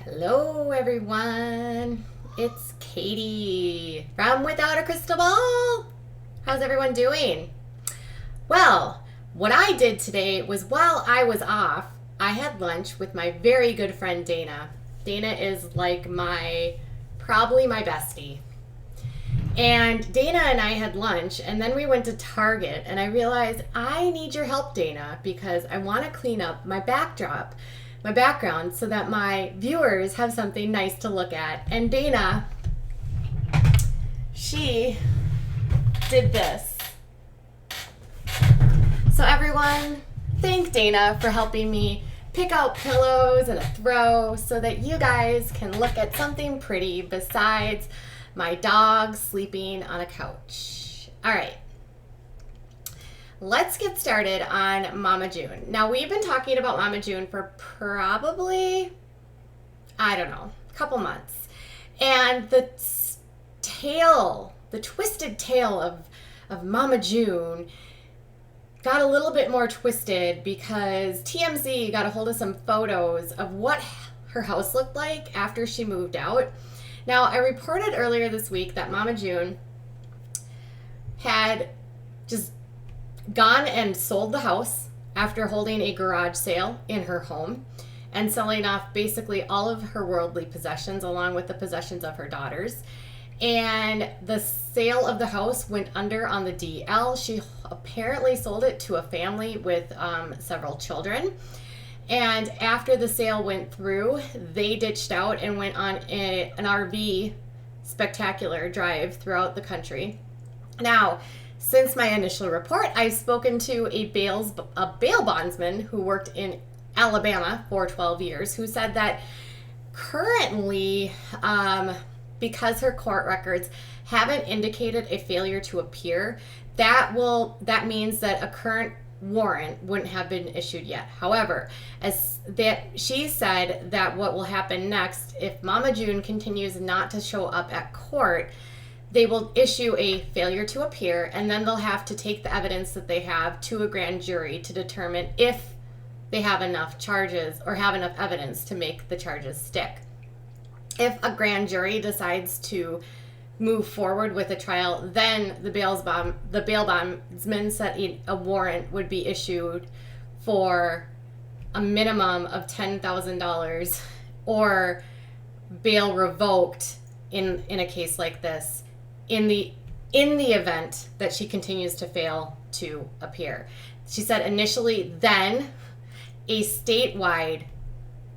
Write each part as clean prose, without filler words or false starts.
Hello, everyone. It's Katie from Without a Crystal Ball. How's everyone doing? Well, what I did today was while I was off, I had lunch with my very good friend Dana. Dana is like probably my bestie. And Dana and I had lunch, and then we went to Target, and I realized I need your help, Dana, because I want to clean up my background, so that my viewers have something nice to look at. And Dana, she did this. So everyone, thank Dana for helping me pick out pillows and a throw so that you guys can look at something pretty besides my dog sleeping on a couch. All right. Let's get started on Mama June. Now, we've been talking about Mama June for probably, a couple months. And the twisted tale of Mama June got a little bit more twisted because TMZ got a hold of some photos of what her house looked like after she moved out. Now, I reported earlier this week that Mama June had just gone and sold the house after holding a garage sale in her home and selling off basically all of her worldly possessions along with the possessions of her daughters. And the sale of the house went under on the DL. She apparently sold it to a family with several children. And after the sale went through, they ditched out and went on an RV spectacular drive throughout the country. Now, since my initial report, I've spoken to a bail bondsman who worked in Alabama for 12 years, who said that currently, because her court records haven't indicated a failure to appear, that means that a current warrant wouldn't have been issued yet. However, she said that what will happen next, if Mama June continues not to show up at court, they will issue a failure to appear, and then they'll have to take the evidence that they have to a grand jury to determine if they have enough charges or have enough evidence to make the charges stick. If a grand jury decides to move forward with a trial, then the bail bondsman said a warrant would be issued for a minimum of $10,000 or bail revoked in a case like this in the event that she continues to fail to appear. She said initially then a statewide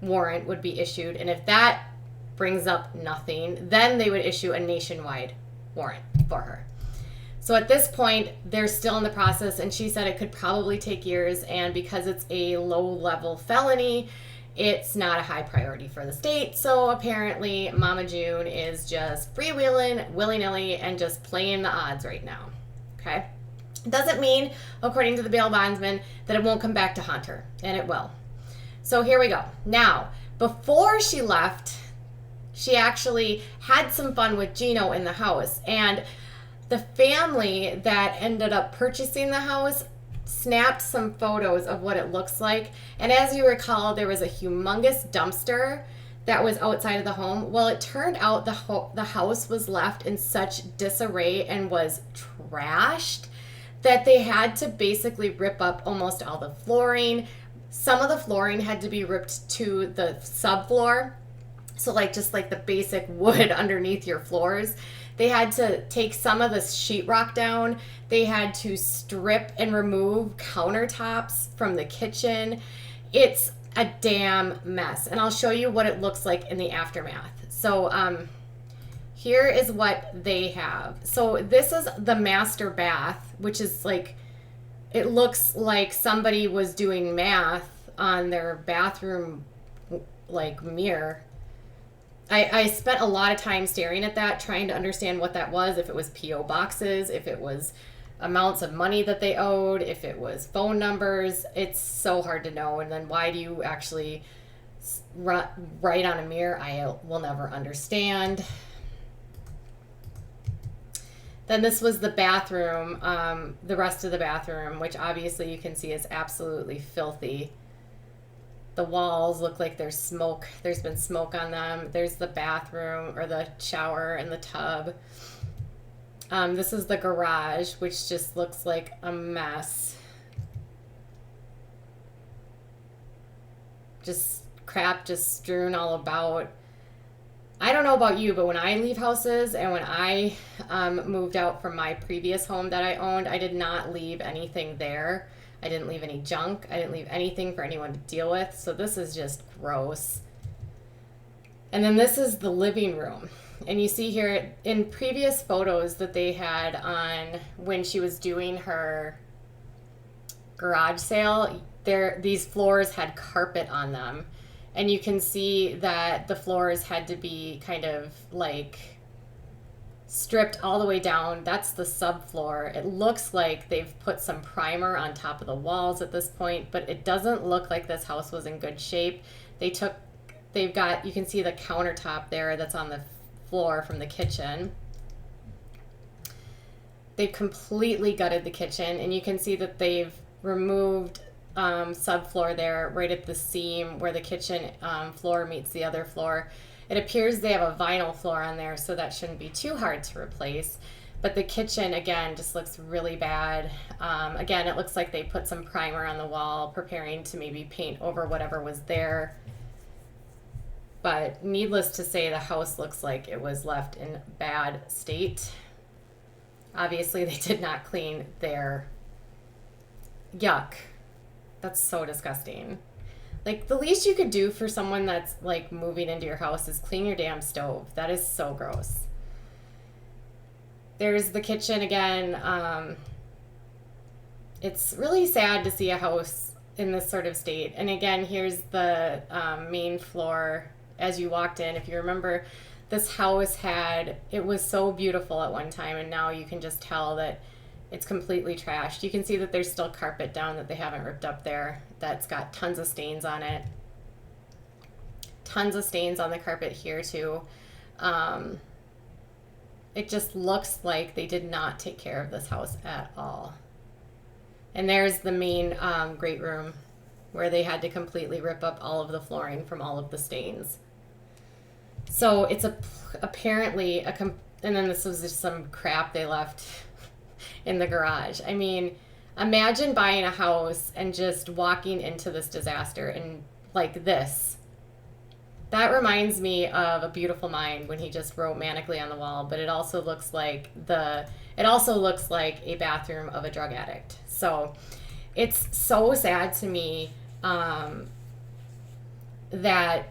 warrant would be issued, and if that brings up nothing, then they would issue a nationwide warrant for her. So at this point, they're still in the process, and she said it could probably take years, and because it's a low-level felony, it's not a high priority for the state. So apparently, Mama June is just freewheeling, willy-nilly, and just playing the odds right now. Okay? Doesn't mean, according to the bail bondsman, that it won't come back to haunt her, and it will. So here we go. Now, before she left, she actually had some fun with Gino in the house, and the family that ended up purchasing the house snapped some photos of what it looks like. And as you recall, there was a humongous dumpster that was outside of the home. Well, it turned out the house was left in such disarray and was trashed that they had to basically rip up almost all the flooring. Some of the flooring had to be ripped to the subfloor. So just the basic wood underneath your floors. They had to take some of the sheetrock down. They had to strip and remove countertops from the kitchen. It's a damn mess. And I'll show you what it looks like in the aftermath. So here is what they have. So this is the master bath, which is it looks like somebody was doing math on their bathroom mirror. I spent a lot of time staring at that, trying to understand what that was, if it was P.O. boxes, if it was amounts of money that they owed, if it was phone numbers. It's so hard to know. And then why do you actually write on a mirror? I will never understand. Then this was the bathroom, the rest of the bathroom, which obviously you can see is absolutely filthy. The walls look like there's smoke. There's been smoke on them. There's the bathroom or the shower and the tub. This is the garage, which just looks like a mess. Just crap just strewn all about. I don't know about you, but when I leave houses and when I moved out from my previous home that I owned, I did not leave anything there. I didn't leave any junk. I didn't leave anything for anyone to deal with. So this is just gross. And then this is the living room. And you see here in previous photos that they had on when she was doing her garage sale, these floors had carpet on them. And you can see that the floors had to be kind of like stripped all the way down. That's the subfloor. It looks like they've put some primer on top of the walls at this point, but it doesn't look like this house was in good shape. They've got, you can see the countertop there that's on the floor from the kitchen. They've completely gutted the kitchen, and you can see that they've removed subfloor there right at the seam where the kitchen floor meets the other floor. It appears they have a vinyl floor on there, so that shouldn't be too hard to replace. But the kitchen, again, just looks really bad. Again, it looks like they put some primer on the wall, preparing to maybe paint over whatever was there. But needless to say, the house looks like it was left in bad state. Obviously, they did not clean their yuck. That's so disgusting. Like, the least you could do for someone that's like moving into your house is clean your damn stove. That is so gross. There's the kitchen again. It's really sad to see a house in this sort of state. And again, here's the main floor as you walked in. If you remember, this house it was so beautiful at one time, and now you can just tell that it's completely trashed. You can see that there's still carpet down that they haven't ripped up there. That's got tons of stains on it. Tons of stains on the carpet here too. It just looks like they did not take care of this house at all. And there's the main great room where they had to completely rip up all of the flooring from all of the stains. So it's apparently and then this was just some crap they left in the garage. I mean, imagine buying a house and just walking into this disaster and like this. That reminds me of A Beautiful Mind when he just wrote manically on the wall, but it also looks like a bathroom of a drug addict. So it's so sad to me that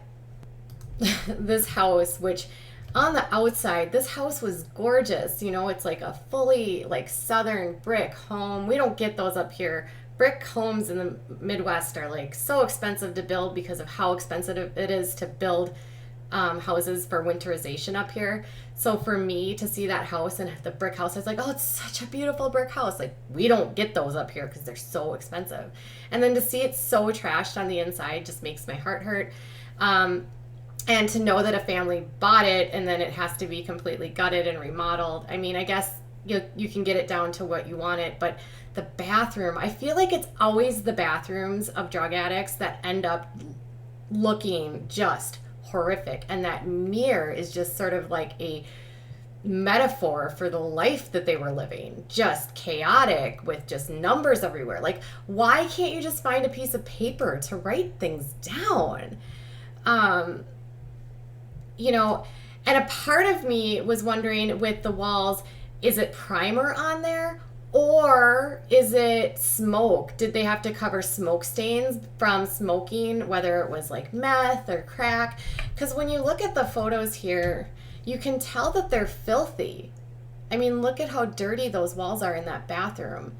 this house, which on the outside, this house was gorgeous. You know, it's like a fully like southern brick home. We don't get those up here. Brick homes in the Midwest are like so expensive to build because of how expensive it is to build houses for winterization up here. So for me to see that house and the brick house, I was like, oh, it's such a beautiful brick house. Like, we don't get those up here because they're so expensive. And then to see it so trashed on the inside just makes my heart hurt. And to know that a family bought it and then it has to be completely gutted and remodeled. I mean, I guess you can get it down to what you want it, but the bathroom, I feel like it's always the bathrooms of drug addicts that end up looking just horrific. And that mirror is just sort of like a metaphor for the life that they were living. Just chaotic with just numbers everywhere. Like, why can't you just find a piece of paper to write things down? You know, and a part of me was wondering with the walls, is it primer on there or is it smoke? Did they have to cover smoke stains from smoking, whether it was like meth or crack? Because when you look at the photos here, you can tell that they're filthy. I mean, look at how dirty those walls are in that bathroom.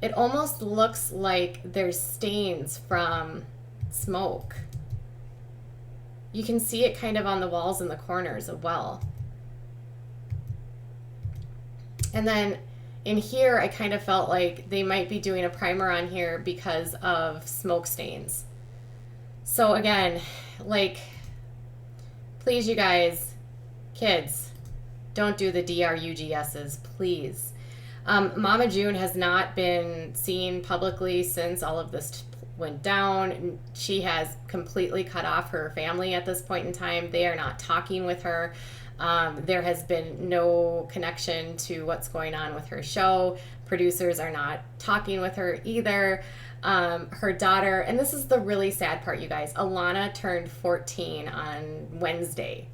It almost looks like there's stains from smoke. You can see it kind of on the walls in the corners as well. And then in here, I kind of felt like they might be doing a primer on here because of smoke stains. So again, like, please, you guys, kids, don't do the DRUGSs, please. Mama June has not been seen publicly since all of this went down. She has completely cut off her family at this point in time. They are not talking with her. There has been no connection to what's going on with her show. Producers are not talking with her either. Her daughter, and this is the really sad part, you guys, Alana turned 14 on Wednesday.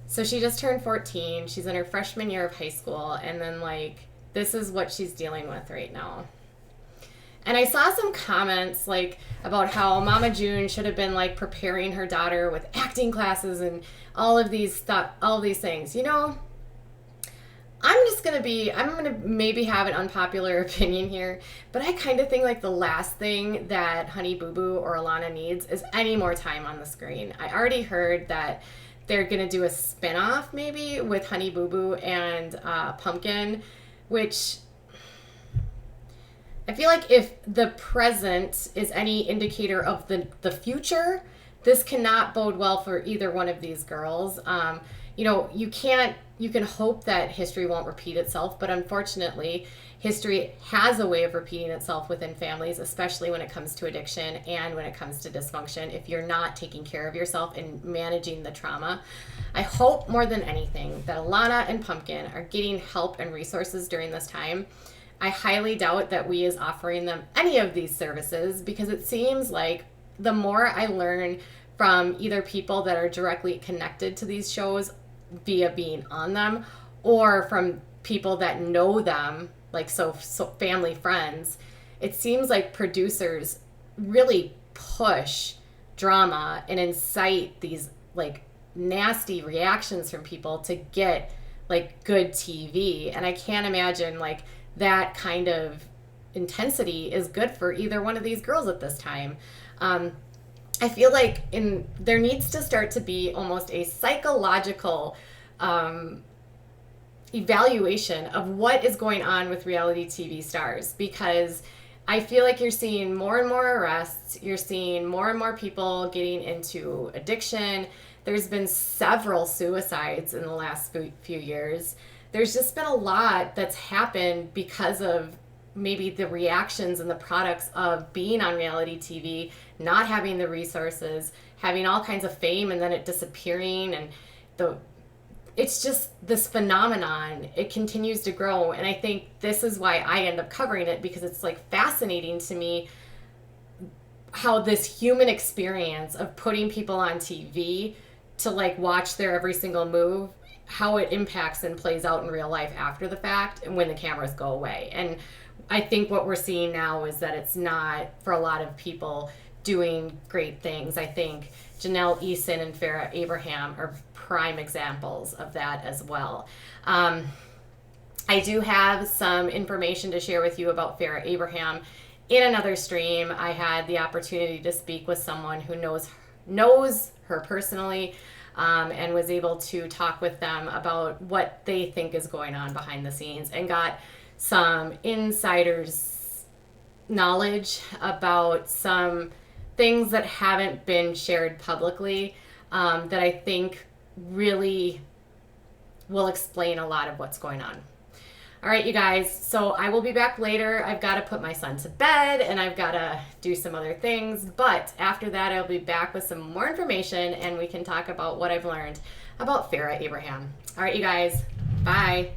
So she just turned 14. She's in her freshman year of high school. And then, like, this is what she's dealing with right now. And I saw some comments, like, about how Mama June should have been, like, preparing her daughter with acting classes and all of these things. You know, I'm going to maybe have an unpopular opinion here, but I kind of think, like, the last thing that Honey Boo Boo or Alana needs is any more time on the screen. I already heard that they're going to do a spin-off maybe with Honey Boo Boo and Pumpkin, which I feel like if the present is any indicator of the future, this cannot bode well for either one of these girls. You know, you can hope that history won't repeat itself, but unfortunately, history has a way of repeating itself within families, especially when it comes to addiction and when it comes to dysfunction, if you're not taking care of yourself and managing the trauma. I hope more than anything that Alana and Pumpkin are getting help and resources during this time. I highly doubt that we is offering them any of these services, because it seems like the more I learn from either people that are directly connected to these shows via being on them, or from people that know them, like so family friends, it seems like producers really push drama and incite these like nasty reactions from people to get like good TV. And I can't imagine like that kind of intensity is good for either one of these girls at this time. I feel like there needs to start to be almost a psychological evaluation of what is going on with reality TV stars, because I feel like you're seeing more and more arrests. You're seeing more and more people getting into addiction. There's been several suicides in the last few years. There's just been a lot that's happened because of maybe the reactions and the products of being on reality TV, not having the resources, having all kinds of fame and then it disappearing. And it's just this phenomenon. It continues to grow. And I think this is why I end up covering it, because it's like fascinating to me how this human experience of putting people on TV to like watch their every single move, how it impacts and plays out in real life after the fact and when the cameras go away. And I think what we're seeing now is that it's not, for a lot of people, doing great things. I think Janelle Eason and Farrah Abraham are prime examples of that as well. I do have some information to share with you about Farrah Abraham. In another stream, I had the opportunity to speak with someone who knows her personally, and was able to talk with them about what they think is going on behind the scenes, and got some insiders' knowledge about some things that haven't been shared publicly, that I think really will explain a lot of what's going on. All right, you guys, so I will be back later. I've got to put my son to bed and I've got to do some other things. But after that, I'll be back with some more information and we can talk about what I've learned about Farrah Abraham. All right, you guys, bye.